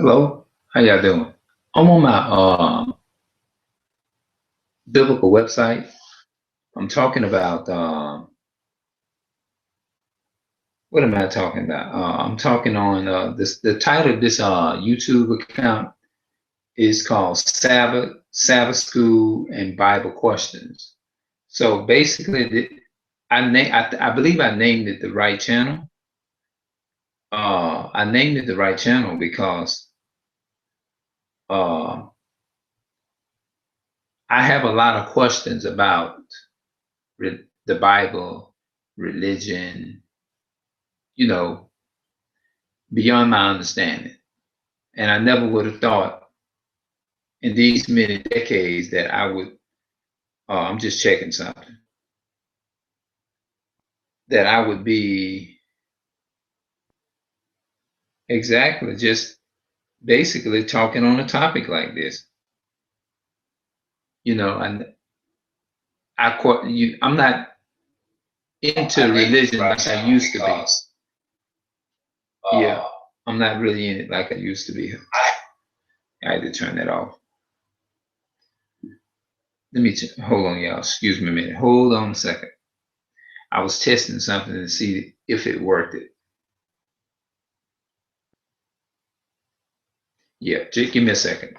Hello, how y'all doing? I'm on my biblical website. I'm talking about what am I talking about? I'm talking on this. The title of this YouTube account is called Sabbath School and Bible Questions. So basically, I believe I named it the right channel. I named it the right channel because uh, I have a lot of questions about the Bible, religion, you know, beyond my understanding. And I never would have thought in these many decades that I would, I'm just checking something, that I would be exactly just basically talking on a topic like this. And I'm not into religion like I used to be. Yeah, I'm not really in it like I used to be. I had to turn that off. Hold on, y'all. Excuse me a minute. Hold on a second. I was testing something to see if it worked. Yeah, just give me a second.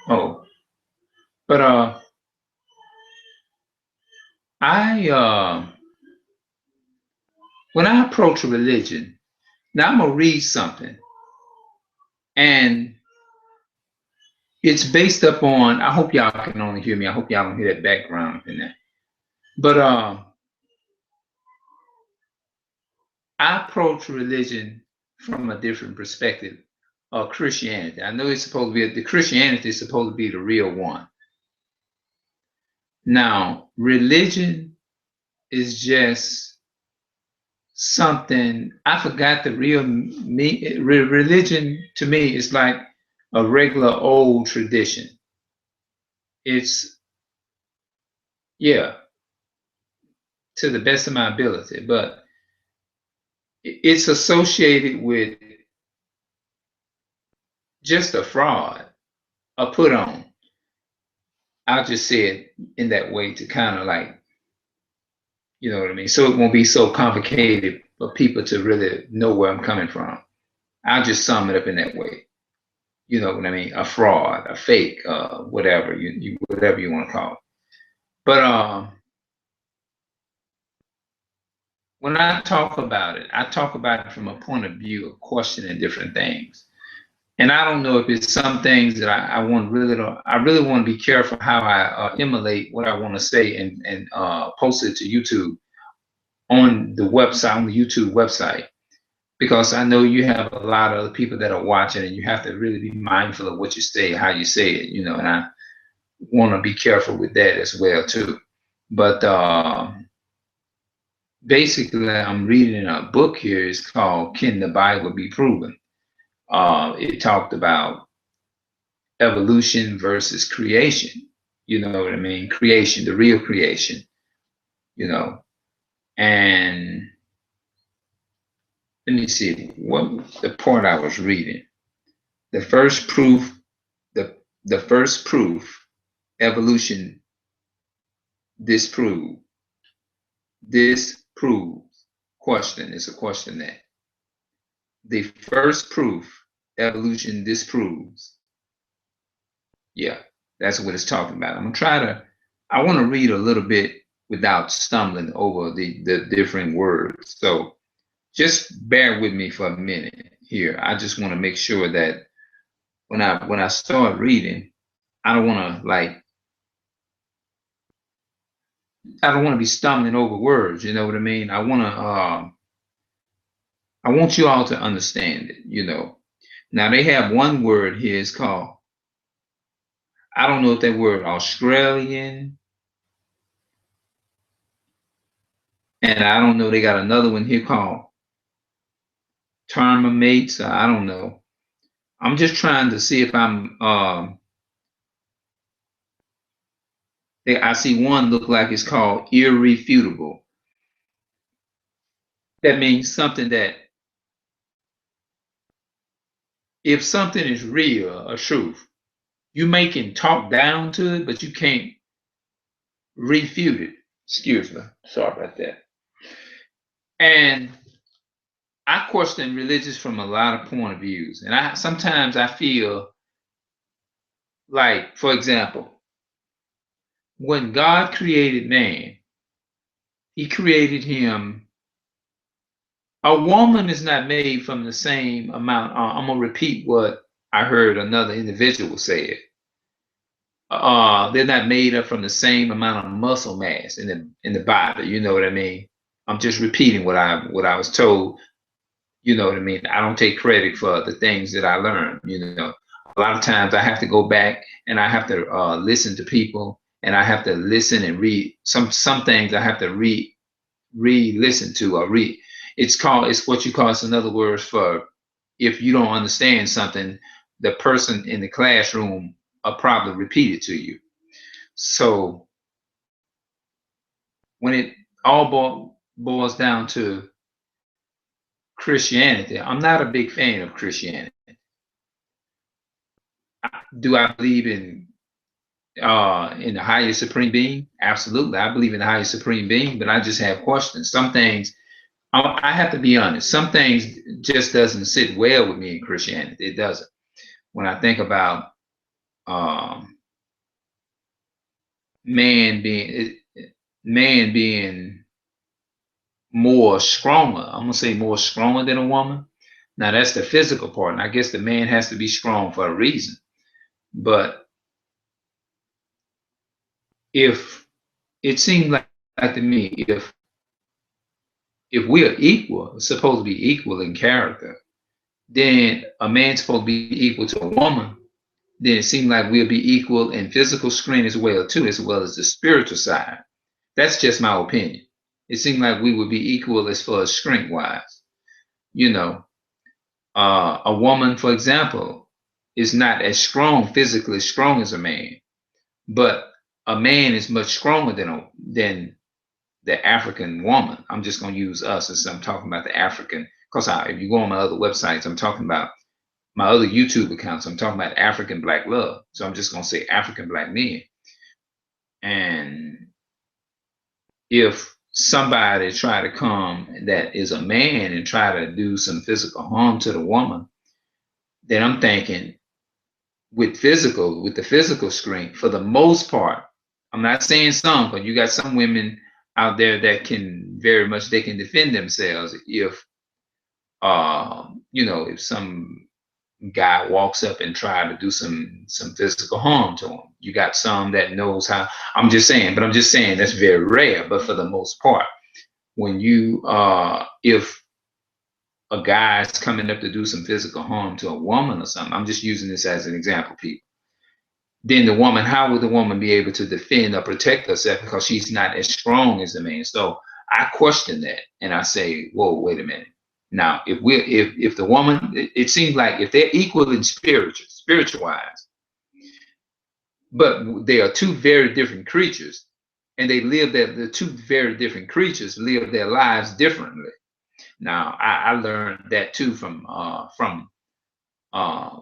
Oh, but I when I approach a religion, now I'm gonna read something, and it's based upon. I hope y'all can only hear me. I hope y'all don't hear that background in there. But I approach religion from a different perspective of Christianity. I know it's supposed to be the Christianity is supposed to be the real one. Now, religion is just something. I forgot the real me. Religion to me is like a regular old tradition. It's, yeah, to the best of my ability, but it's associated with just a fraud, a put on. I'll just say it in that way to kind of like, you know what I mean? So it won't be so complicated for people to really know where I'm coming from. I'll just sum it up in that way. You know what I mean? A fraud, a fake, whatever whatever you want to call it. But when I talk about it, I talk about it from a point of view of questioning different things. And I don't know if it's some things that I want really to, I really want to be careful how I emulate what I want to say and post it to YouTube on the website, on the YouTube website, because I know you have a lot of other people that are watching, and you have to really be mindful of what you say, how you say it, and I want to be careful with that as well too. But basically, I'm reading a book here. It's called "Can the Bible Be Proven?" It talked about evolution versus creation. You know what I mean? Creation, the real creation. You know, and let me see what the part I was reading. The first proof, the first proof, evolution disproved. This proves. Question is a question that the first proof, evolution disproves. Yeah, that's what it's talking about. I'm gonna try to. I want to read a little bit without stumbling over the different words. So just bear with me for a minute here. I just want to make sure that when I start reading, I don't want to I don't want to be stumbling over words. You know what I mean? I want you all to understand it. Now they have one word here. It's called, I don't know if that word Australian, and I don't know. They got another one here called Termamates. I don't know. I'm just trying to see if I'm I see one look like it's called irrefutable. That means something that if something is real or truth, you may can talk down to it, but you can't refute it. Excuse me. Sorry about that. And I question religions from a lot of point of views. And I sometimes I feel like, for example, when God created man, he created him. A woman is not made from the same amount. I'm gonna repeat what I heard another individual say it. They're not made up from the same amount of muscle mass in the body. You know what I mean? I'm just repeating what I was told. You know what I mean? I don't take credit for the things that I learned. You know, a lot of times I have to go back and I have to listen to people, and I have to listen and read some things. I have to re-listen to or read. It's what you call, it's another word for if you don't understand something, the person in the classroom will probably repeat it to you. So when it all boils down to Christianity, I'm not a big fan of Christianity. Do I believe in the highest supreme being? Absolutely, I believe in the highest supreme being, but I just have questions. Some things I have to be honest. Some things just doesn't sit well with me in Christianity. It doesn't. When I think about um, man being man being more stronger, I'm gonna say more stronger than a woman. Now that's the physical part, and I guess the man has to be strong for a reason. But if it seems like to me, if we are equal, supposed to be equal in character, then a man's supposed to be equal to a woman. Then it seems like we'll be equal in physical strength as well too, as well as the spiritual side. That's just my opinion. It seems like we would be equal as far as strength wise. You know, a woman, for example, is not as strong physically strong as a man, but a man is much stronger than the African woman. I'm just going to use us as I'm talking about the African. Because if you go on my other websites, I'm talking about my other YouTube accounts. I'm talking about African Black love. So I'm just going to say African Black men. And if somebody try to come that is a man and try to do some physical harm to the woman, then I'm thinking with the physical strength, for the most part, I'm not saying some, but you got some women out there that can very much, they can defend themselves if if some guy walks up and try to do some physical harm to him. You got some that knows how. I'm just saying that's very rare. But for the most part, when you if a guy's coming up to do some physical harm to a woman or something, I'm just using this as an example, people. Then the woman, how would the woman be able to defend or protect herself because she's not as strong as the man? So I question that and I say, whoa, wait a minute. Now, if the woman, it seems like if they're equal in spiritual wise, but they are two very different creatures, and the two very different creatures live their lives differently. Now, I learned that too from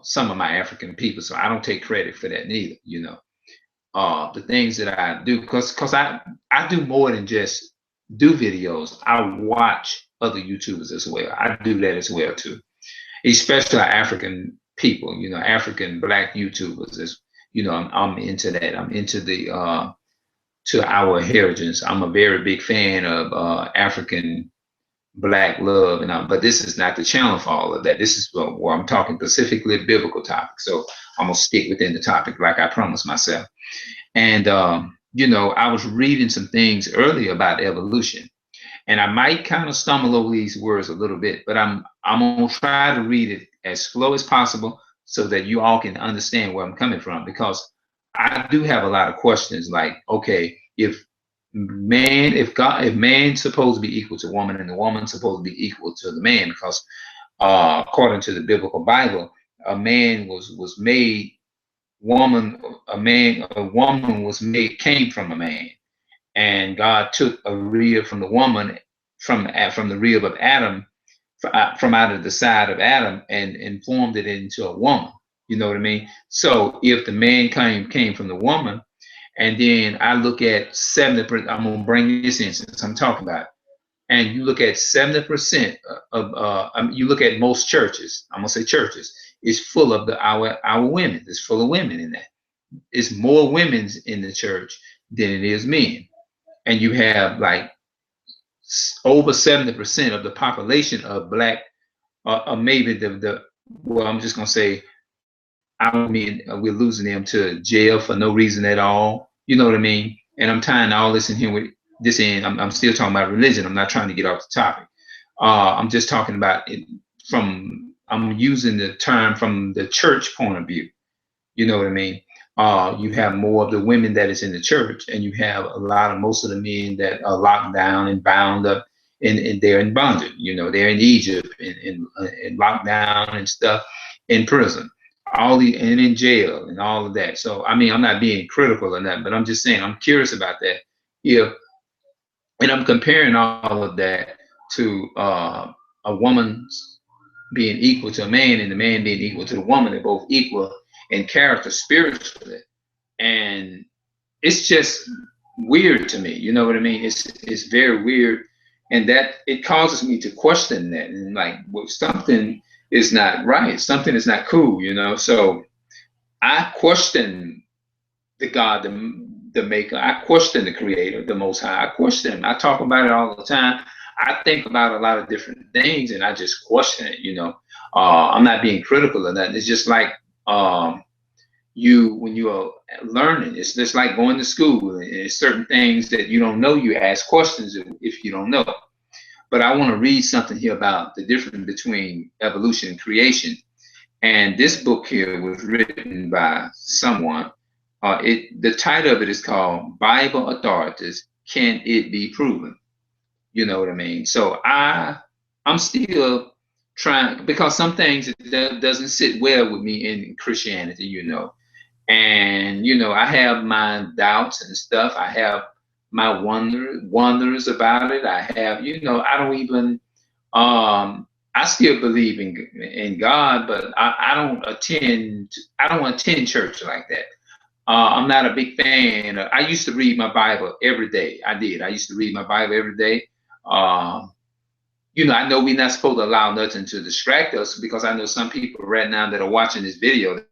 some of my African people, so I don't take credit for that neither. The things that I do, because I do more than just do videos. I watch other YouTubers as well. I do that as well too, especially African people. African Black YouTubers. I'm into that. I'm into the to our heritage. I'm a very big fan of African Black love, but this is not the channel for all of that. This is where I'm talking specifically biblical topics. So I'm gonna stick within the topic, like I promised myself. And I was reading some things earlier about evolution, and I might kind of stumble over these words a little bit, but I'm gonna try to read it as slow as possible so that you all can understand where I'm coming from, because I do have a lot of questions. Like, okay, if man's supposed to be equal to woman and the woman's supposed to be equal to the man, because according to the biblical Bible, a man was made woman, a woman was made, came from a man, and God took a rib from the woman, from the rib of Adam, from out of the side of Adam, and formed it into a woman. You know what I mean? So if the man came from the woman, and then I look at 70%, I'm gonna bring this in since I'm talking about it, and you look at 70% of you look at most churches, I'm gonna say churches, is full of our women. It's full of women in that. It's more women's in the church than it is men. And you have like over 70% of the population of black, maybe the well, I'm just gonna say, I don't mean we're losing them to jail for no reason at all. You know what I mean? And I'm tying all this in here with this in. I'm still talking about religion. I'm not trying to get off the topic. I'm just talking about it from. I'm using the term from the church point of view. You know what I mean? You have more of the women that is in the church, and you have a lot of most of the men that are locked down and bound up, and they're in bondage. You know, they're in Egypt and locked down and stuff, in prison, and in jail and all of that. So I mean, I'm not being critical of that, but I'm just saying I'm curious about that. If And I'm comparing all of that to a woman's being equal to a man and the man being equal to the woman. They're both equal in character spiritually, and it's just weird to me. You know what I mean? It's very weird, and that it causes me to question that, and like, well, something is not right. Something is not cool. You know, so I question the God, the Maker. I question the Creator, the Most High. I question Him. I talk about it all the time. I think about a lot of different things, and I just question it. You know, I'm not being critical of that. It's just like when you are learning, it's just like going to school. And there's certain things that you don't know. You ask questions if you don't know. But I want to read something here about the difference between evolution and creation. And this book here was written by someone. The title of it is called Bible Authorities. Can it be proven? You know what I mean? So I'm still trying, because some things that doesn't sit well with me in Christianity, you know. And you know, I have my doubts and stuff. I have my wonders about it. I have, you know, I don't even I still believe in God, but I don't attend church like that. I'm not a big fan. I used to read my Bible every day. I did. I used to read my Bible every day. Um, you know, I know we're not supposed to allow nothing to distract us, because I know some people right now that are watching this video,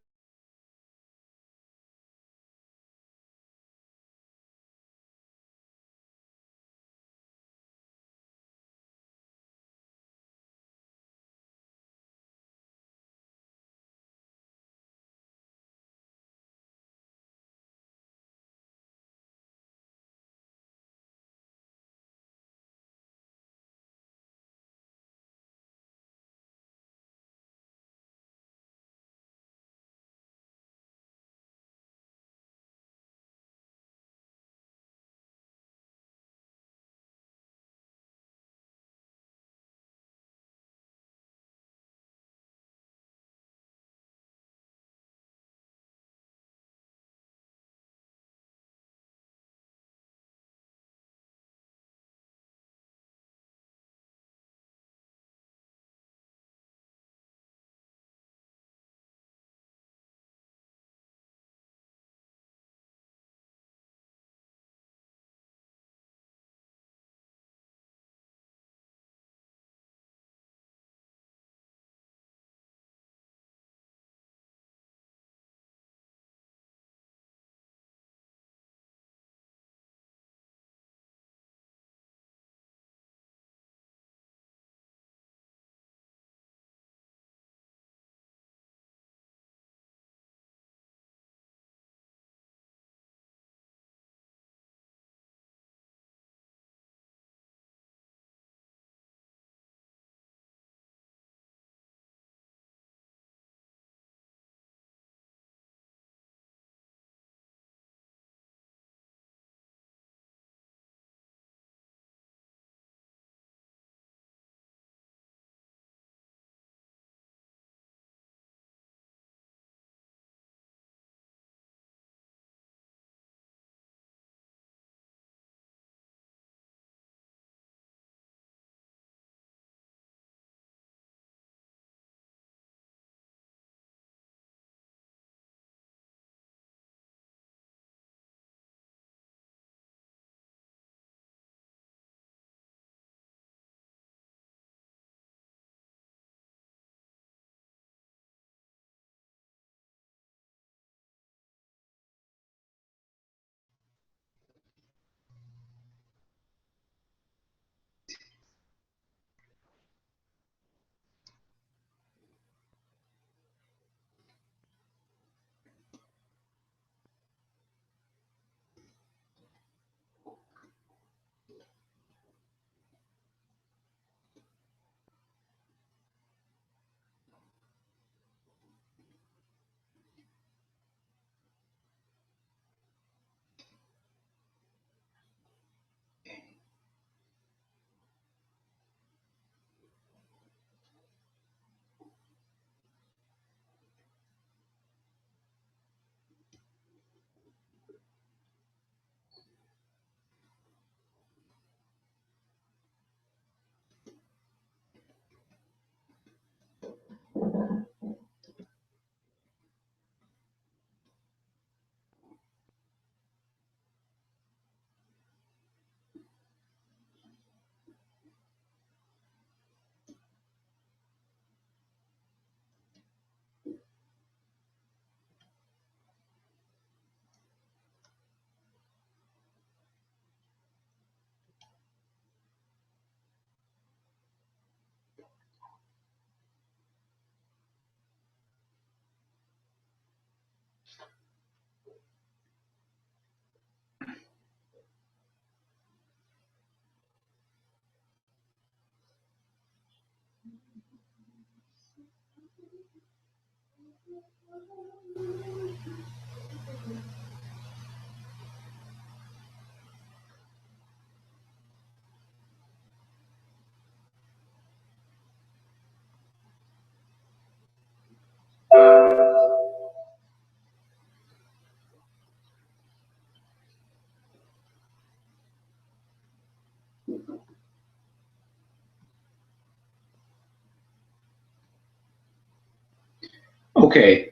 Okay.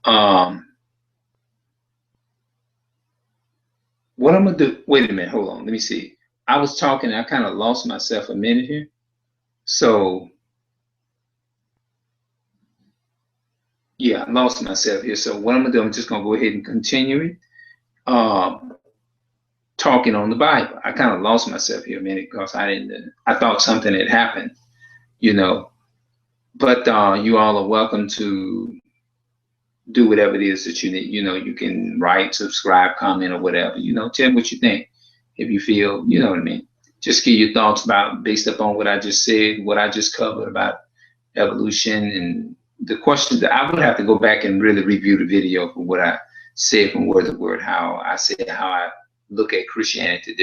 Um, what I'm gonna do? Wait a minute. Hold on. Let me see. I was talking. I kind of lost myself a minute here. So yeah, I lost myself here. So what I'm gonna do? I'm just gonna go ahead and continue it. Um, Talking on the Bible. I kind of lost myself here a minute because I didn't. I thought something had happened. You know. But you all are welcome to do whatever it is that you need. You know, you can write, subscribe, comment, or whatever. You know, tell me what you think. If you feel, you know what I mean. Just give your thoughts about based upon what I just said, what I just covered about evolution and the questions that I would have to go back and really review the video for what I said from word to word, how I said how I look at Christianity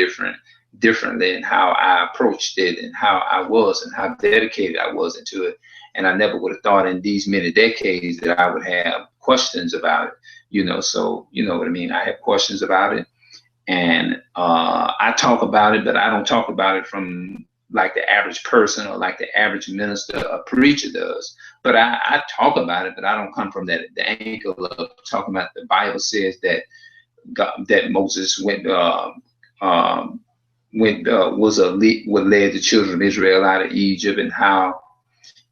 differently and how I approached it and how I was and how dedicated I was into it. And I never would have thought in these many decades that I would have questions about it, you know. So you know what I mean. I have questions about it, and I talk about it, but I don't talk about it from like the average person or like the average minister or preacher does. But I talk about it, but I don't come from the angle of talking about the Bible says that that Moses what led the children of Israel out of Egypt and how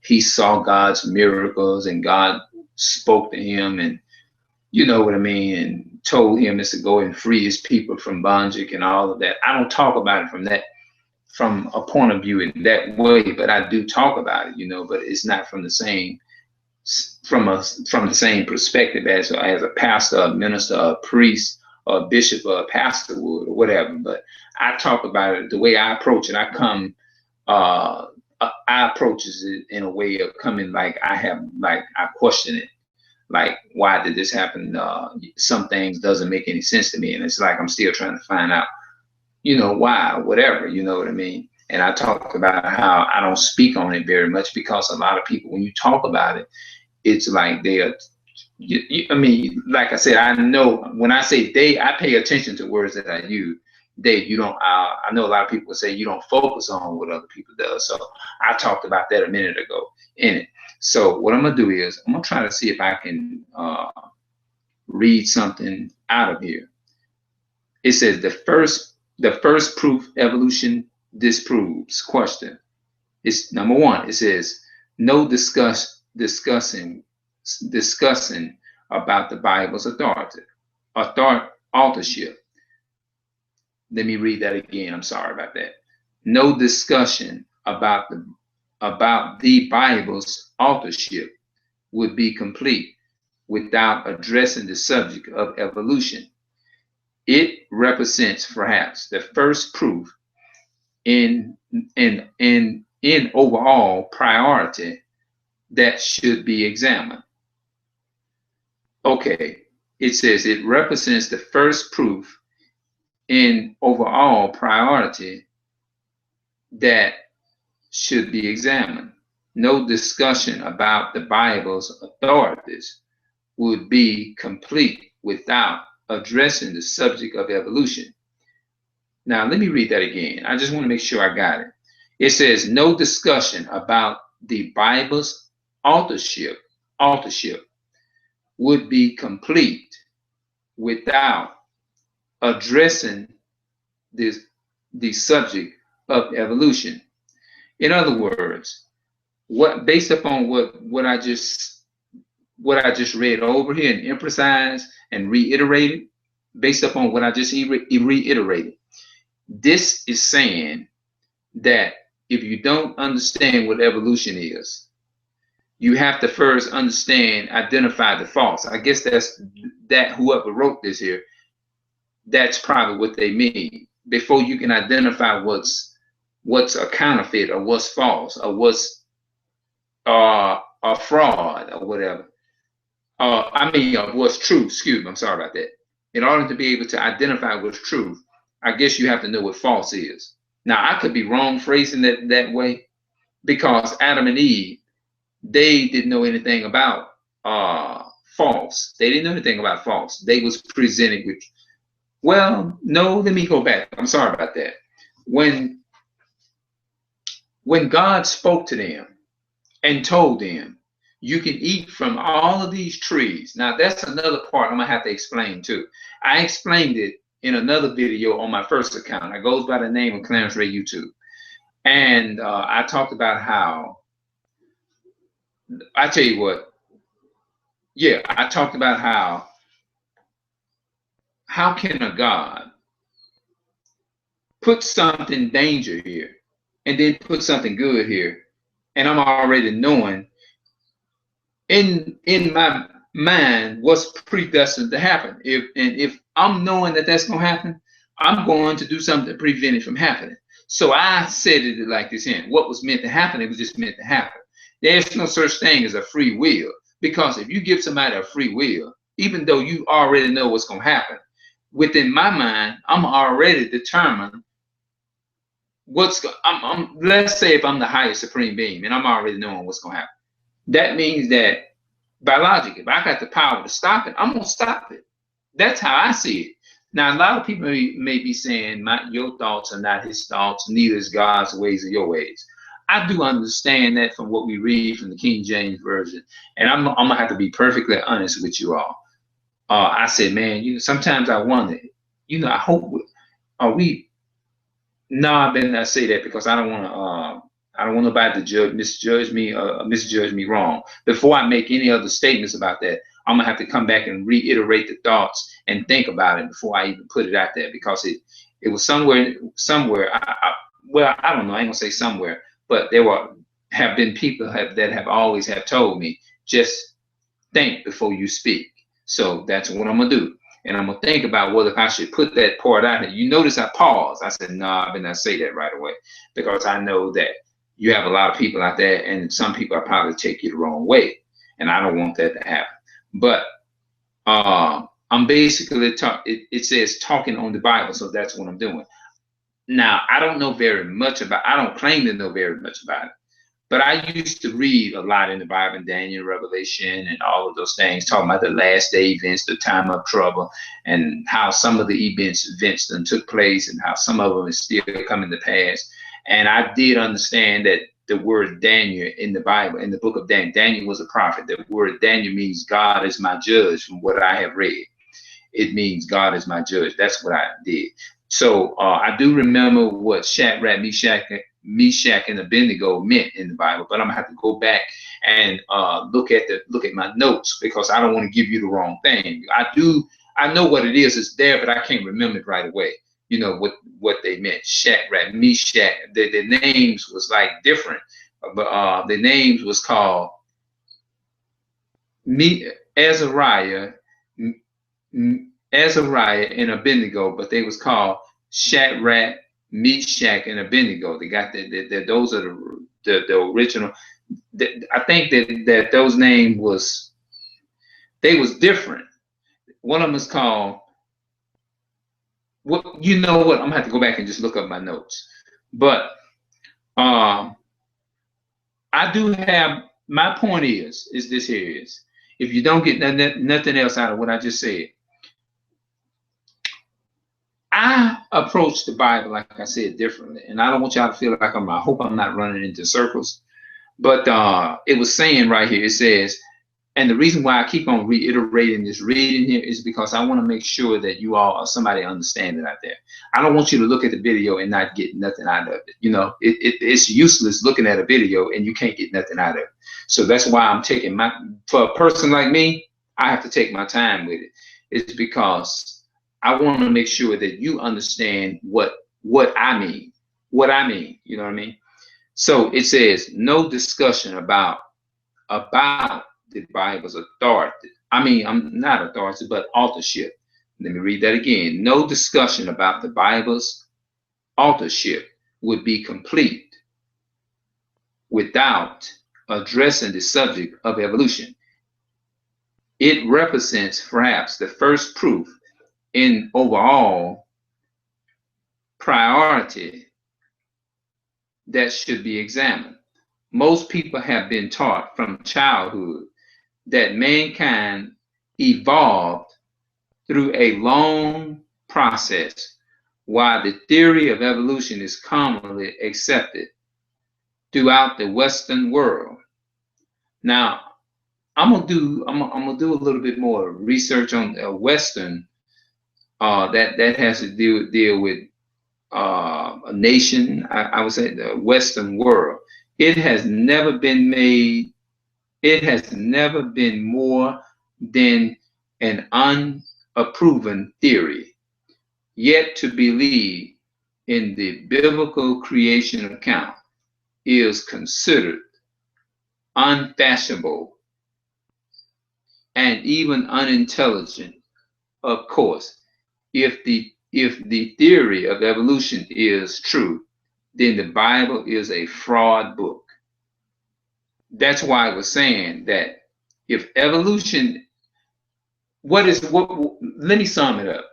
he saw God's miracles and God spoke to him and you know what I mean, and told him is to go and free his people from bondage and all of that. I don't talk about it from a point of view in that way, but I do talk about it, you know, but it's not from the same from the same perspective as a pastor, a minister, a priest, or a bishop, or a pastor would, or whatever. But I talk about it the way I approach it. I approaches it in a way of coming like I question it like why did this happen, some things doesn't make any sense to me and it's like I'm still trying to find out you know why whatever, you know what I mean. And I talk about how I don't speak on it very much because a lot of people when you talk about it it's like they are I mean like I said, I know when I say they I pay attention to words that I use. You don't I know a lot of people say you don't focus on what other people do, so I talked about that a minute ago in it. So what I'm gonna do is I'm gonna try to see if I can read something out of here. It says the first proof evolution disproves question. It's number one. It says no discussing about the Bible's authorship. Let me read that again. I'm sorry about that. No discussion about the Bible's authorship would be complete without addressing the subject of evolution. It represents perhaps the first proof in overall priority that should be examined. Okay, it says it represents the first proof in overall priority that should be examined. No discussion about the Bible's authorities would be complete without addressing the subject of evolution. Now, let me read that again. I just want to make sure I got it. It says, no discussion about the Bible's authorship would be complete without addressing the subject of evolution. In other words, based upon what I just read over here and emphasized and reiterated, based upon what I just reiterated, this is saying that if you don't understand what evolution is, you have to first identify the false. I guess that whoever wrote this here, that's probably what they mean. Before you can identify what's a counterfeit or what's false or what's a fraud or whatever, what's true. Excuse me, I'm sorry about that. In order to be able to identify what's true, I guess you have to know what false is. Now, I could be wrong phrasing that way, because Adam and Eve, they didn't know anything about false. They didn't know anything about false. They was presented with, well, no, let me go back. I'm sorry about that. When God spoke to them and told them, you can eat from all of these trees. Now, that's another part I'm gonna have to explain too. I explained it in another video on my first account. It goes by the name of Clarence Ray YouTube. And I talked about how, I tell you what, yeah, I talked about how can a God put something danger here and then put something good here, and I'm already knowing in my mind what's predestined to happen. If I'm knowing that that's gonna happen, I'm going to do something to prevent it from happening. So I said it like this here. What was meant to happen, it was just meant to happen. There's no such thing as a free will, because if you give somebody a free will, even though you already know what's gonna happen, within my mind, I'm already determined let's say if I'm the highest supreme being and I'm already knowing what's gonna happen. That means that biologically, if I got the power to stop it, I'm gonna stop it. That's how I see it. Now, a lot of people may be saying, your thoughts are not his thoughts, neither is God's ways or your ways. I do understand that from what we read from the King James Version, and I'm gonna have to be perfectly honest with you all. I said, man, sometimes I wonder, I hope, are we? No, I better not say that, because I don't want to. I don't want nobody to misjudge me wrong. Before I make any other statements about that, I'm gonna have to come back and reiterate the thoughts and think about it before I even put it out there, because it was somewhere. Well, I don't know. I ain't gonna say somewhere, but have been people that have always have told me, just think before you speak. So that's what I'm gonna do. And I'm gonna think about whether I should put that part out there. You notice I paused. I said, no, I better not say that right away, because I know that you have a lot of people out there, and some people will probably take you the wrong way, and I don't want that to happen. But I'm basically it says talking on the Bible, so that's what I'm doing. Now, I don't know very much about. I don't claim to know very much about it. But I used to read a lot in the Bible, Daniel, Revelation, and all of those things, talking about the last day events, the time of trouble, and how some of the events that took place, and how some of them is still coming to pass. And I did understand that the word Daniel in the Bible, in the book of Daniel, Daniel was a prophet. The word Daniel means God is my judge, from what I have read. It means God is my judge. That's what I did. So I do remember what Shadrach, Meshach, and Abednego meant in the Bible, but I'm gonna have to go back and look at my notes, because I don't want to give you the wrong thing. I know what it is. It's there, but I can't remember it right away. You know what they meant. Shadrach, Meshach. The names was like different, but the names was called Azariah, and Abednego, but they was called Shadrach, Meshach, and Abednego. They got those are the original. I think that those names was different. One of them is called, what, you know what? I'm gonna have to go back and just look up my notes. But I do have, my point is this here is, if you don't get nothing else out of what I just said, I approach the Bible, like I said, differently, and I don't want y'all to feel like I hope I'm not running into circles. But it was saying right here, it says, and the reason why I keep on reiterating this reading here is because I want to make sure that you all are somebody understand it out there. I don't want you to look at the video and not get nothing out of it. It's useless looking at a video and you can't get nothing out of it. So that's why I'm taking for a person like me, I have to take my time with it. It's because I want to make sure that you understand what I mean. What I mean, you know what I mean? So it says, no discussion about the Bible's authority. I'm not authority, but authorship. Let me read that again. No discussion about the Bible's authorship would be complete without addressing the subject of evolution. It represents perhaps the first proof in overall priority that should be examined. Most people have been taught from childhood that mankind evolved through a long process, while the theory of evolution is commonly accepted throughout the Western world. Now, I'm gonna do a little bit more research on Western that has to deal with a nation. I would say the Western world. It has never been made. It has never been more than an unproven theory, yet to believe in the biblical creation account is considered unfashionable and even unintelligent. Of course, if the theory of evolution is true, then the Bible is a fraud book. That's why I was saying that if evolution, what let me sum it up.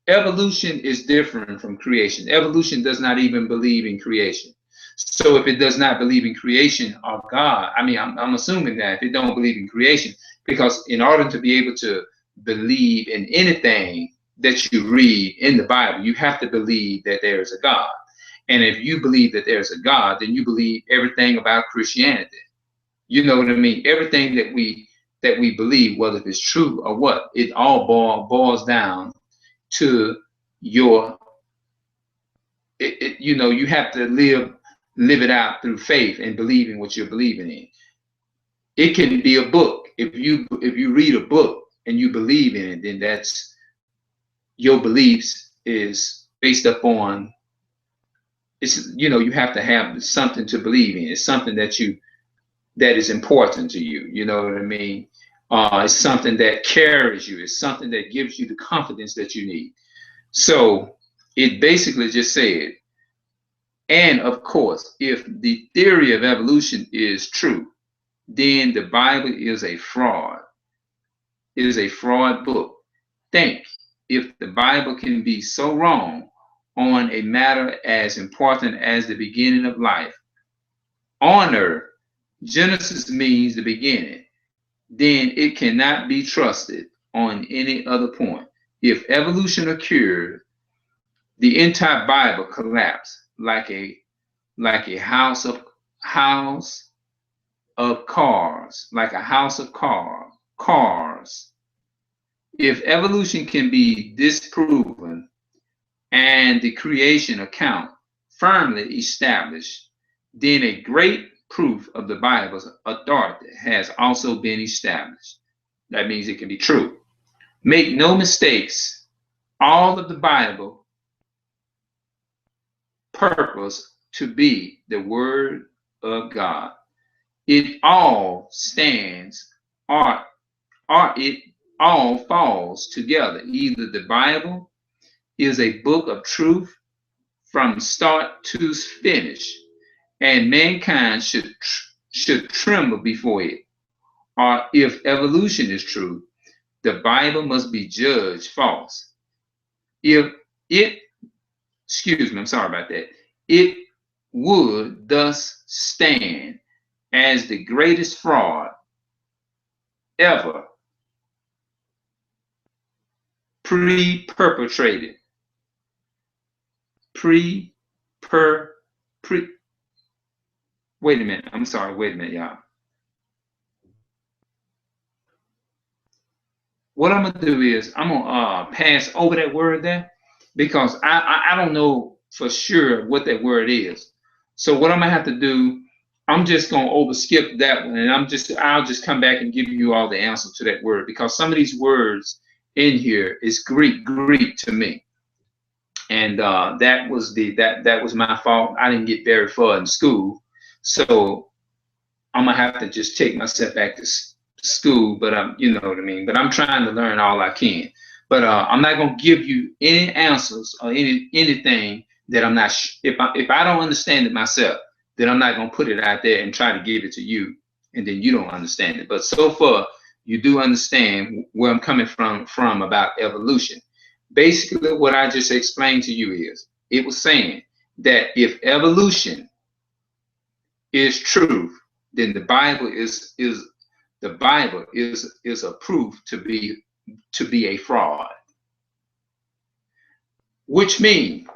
Evolution is different from creation. Evolution does not even believe in creation. So if it does not believe in creation or God, I mean, I'm assuming that if it don't believe in creation, because in order to be able to believe in anything that you read in the Bible, you have to believe that there is a God. And if you believe that there's a God, then you believe everything about Christianity. You know what I mean? Everything that we believe, whether it's true or what, it all boils down to your you have to live it out through faith and believing what you're believing in. It can be a book. If you read a book and you believe in it, then that's your beliefs is based upon it's you have to have something to believe in. It's something that is important to you. You know what I mean? It's something that carries you. It's something that gives you the confidence that you need. So it basically just said, and of course, if the theory of evolution is true, then the Bible is a fraud. It is a fraud book. Think if the Bible can be so wrong on a matter as important as the beginning of life on earth. Genesis means the beginning. Then it cannot be trusted on any other point. If evolution occurred, the entire Bible collapsed like a house of cards, like a house of cars. If evolution can be disproven and the creation account firmly established, then a great proof of the Bible's authority has also been established. That means it can be true. Make no mistakes, all of the Bible purpose to be the Word of God. It all stands, or it all falls together. Either the Bible is a book of truth from start to finish, and mankind should tremble before it. Or if evolution is true, the Bible must be judged false. If it, excuse me, I'm sorry about that. It would thus stand as the greatest fraud ever perpetrated. Pre per pre Wait a minute. I'm sorry. Wait a minute, y'all. What I'm gonna do is I'm gonna pass over that word there because I don't know for sure what that word is. So what I'm gonna have to do, I'm just gonna overskip that one, and I'll just come back and give you all the answer to that word because some of these words in here is Greek to me, and that was my fault. I didn't get very far in school, so I'm gonna have to just take myself back to school. But you know what I mean. But I'm trying to learn all I can. But I'm not gonna give you any answers or anything that I'm not. If I don't understand it myself, then I'm not gonna put it out there and try to give it to you, and then you don't understand it. But so far, you do understand where I'm coming from about evolution. Basically, what I just explained to you is, it was saying that if evolution is truth, then the Bible is a proof to be a fraud. Which means,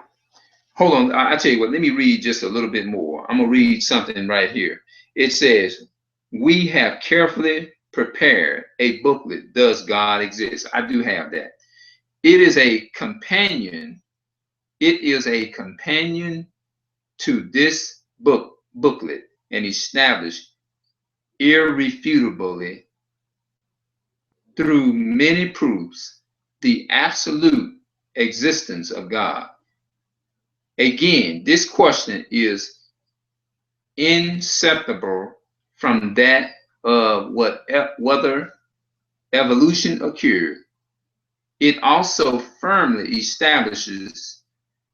hold on, I tell you what, let me read just a little bit more. I'm gonna read something right here. It says, we have carefully prepared a booklet, Does God Exist? I do have that. It is a companion. It is a companion to this booklet, and established irrefutably through many proofs the absolute existence of God. Again, this question is inseparable from that of whether evolution occurred. It also firmly establishes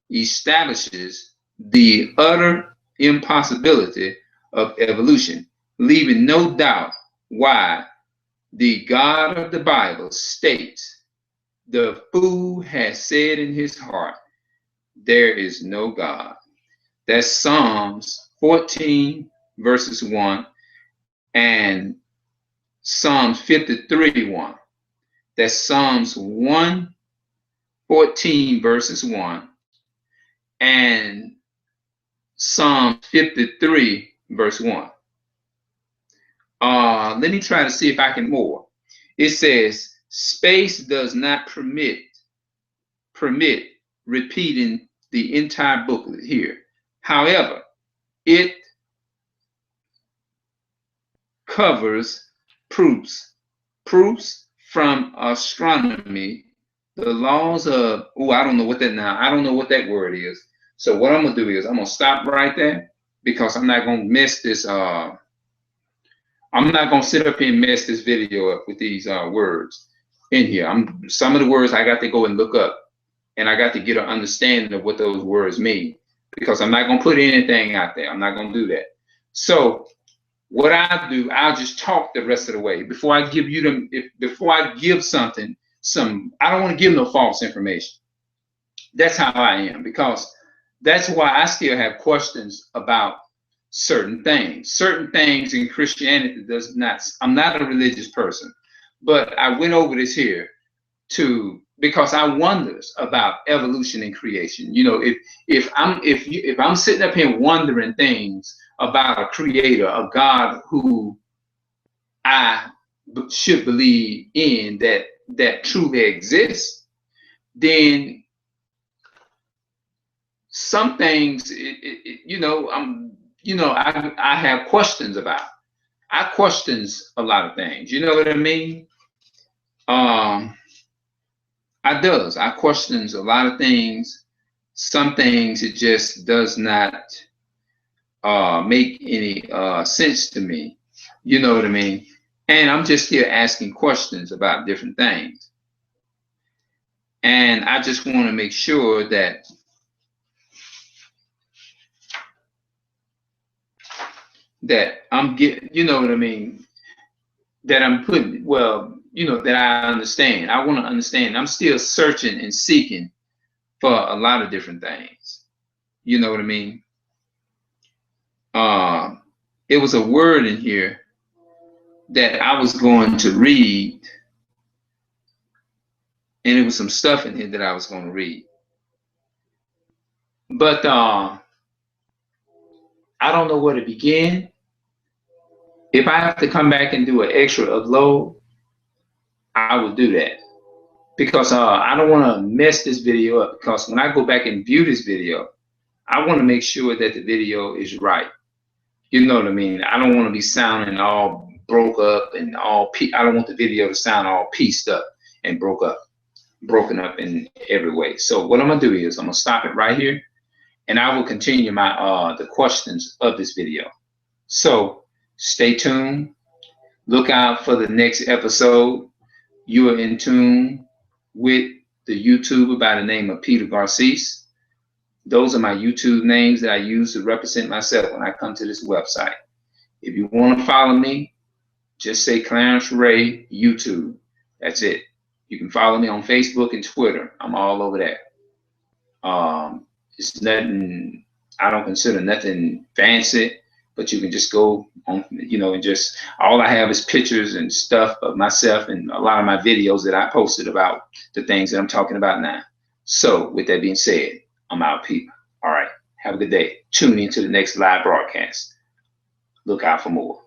the utter impossibility of evolution, leaving no doubt why the God of the Bible states, the fool has said in his heart, there is no God. That's Psalms 14 verses 1 and Psalms 53 1. That's Psalms 114 verses 1 and Psalm 53 verse 1. Let me try to see if I can more. It says, space does not permit repeating the entire booklet here. However, it covers proofs from astronomy, the laws of, I don't know what that now. I don't know what that word is. So what I'm gonna do is I'm gonna stop right there, because I'm not gonna mess this. I'm not gonna sit up here and mess this video up with these words in here. Some of the words I got to go and look up, and I got to get an understanding of what those words mean, because I'm not gonna put anything out there. I'm not gonna do that. So what I do, I'll just talk the rest of the way before I give you them. Before I give something, I don't want to give no false information. That's how I am, because that's why I still have questions about certain things. Certain things in Christianity does not. I'm not a religious person, but I went over this here because I wonders about evolution and creation. You know, if I'm sitting up here wondering things about a creator, a God who I should believe in, that truly exists, then some things, I have questions about. I questions a lot of things. You know what I mean? I questions a lot of things. Some things it just does not make any sense to me. You know what I mean? And I'm just here asking questions about different things. And I just want to make sure that I'm getting, you know what I mean, that I'm putting, that I understand. I want to understand. I'm still searching and seeking for a lot of different things. You know what I mean? It was a word in here that I was going to read, and it was some stuff in here that I was going to read. But I don't know where to begin. If I have to come back and do an extra upload, I will do that, because I don't want to mess this video up, because when I go back and view this video, I want to make sure that the video is right. You know what I mean? I don't want to be sounding all broke up and I don't want the video to sound all pieced up and broken up in every way. So what I'm gonna do is I'm gonna stop it right here, and I will continue my the questions of this video. So stay tuned. Look out for the next episode. You are in tune with the YouTuber by the name of Peter Garces. Those are my YouTube names that I use to represent myself when I come to this website. If you want to follow me, Just say Clarence Ray YouTube. That's it. You can follow me on Facebook and Twitter. I'm all over there. It's nothing, I don't consider nothing fancy, but you can just go on, and just, all I have is pictures and stuff of myself and a lot of my videos that I posted about the things that I'm talking about now. So with that being said, I'm out, people. All right. Have a good day. Tune into the next live broadcast. Look out for more.